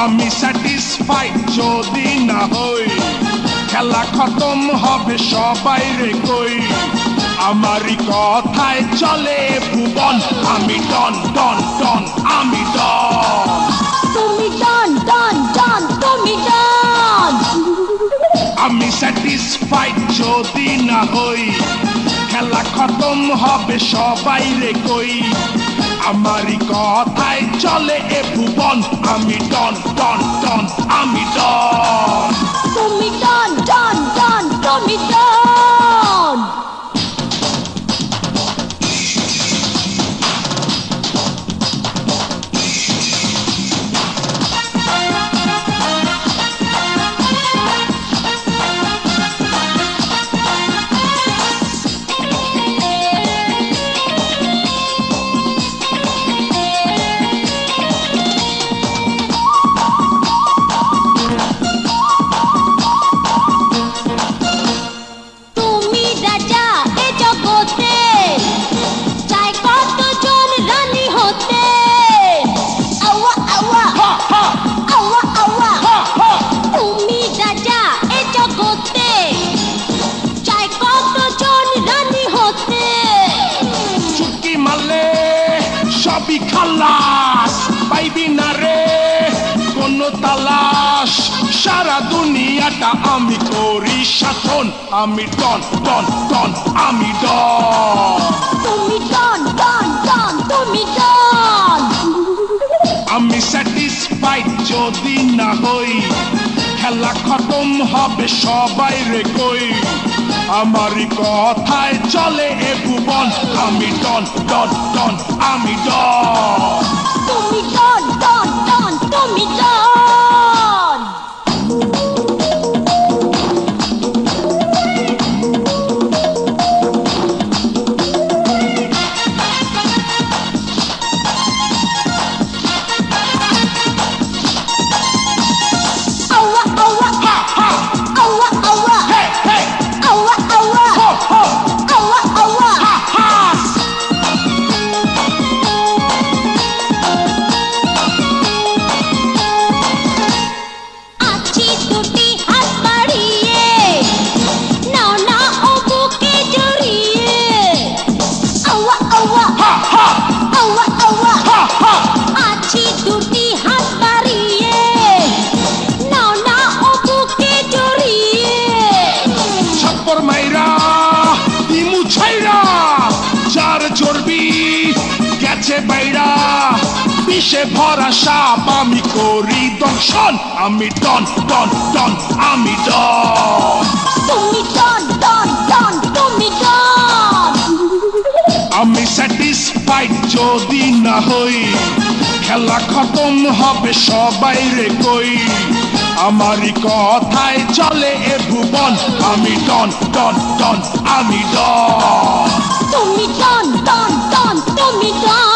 আমি স্যাটিসফাইড যদি না হই, খেলা খতম হবে সবাই রে কই। আমারই কথায় চলে ভুবন, আমি ডন ডন ডন, আমি ডন। তুমি ডন ডন ডন, তুমি ডন। আমি স্যাটিসফাইড যদি না হই, খেলা খতম হবে সবাই রে কই। আমারই কথায় চলে এ ভুবন, আমি ডন ডন ডন, আমি ডন। তুমি ডন ডন ডন, তুমি ডন। সবই খালাস, পাইবি না রে কোনো তালাশ। সারা দুনিয়াটা আমি করি শাসন, আমি ডন ডন ডন, আমি ডন। তুমি ডন ডন ডন, তুমি ডন। আমি স্যাটিসফাইড যদি না হই, খেলা খতম হবে সবাই রে কই। আমারই কথায় চলে এ ভুবন, আমি ডন ডন ডন, আমি ডন। তুমি ডন ডন ডন, তুমি ডন। চর্বি গেছে বাইরা, বিষে ভরা সাপ আমি করি দংশন, আমি ডন ডন ডন, আমি ডন। তুমি ডন ডন ডন, তুমি ডন। আমি স্যাটিসফাইড যদি না হই, খেলা খতম হবে সবাই রে কই। আমারই কথায় চলে এ ভুবন, আমি ডন ডন ডন, আমি ডন। তুমি ডন ডন ডন, তুমি ডন।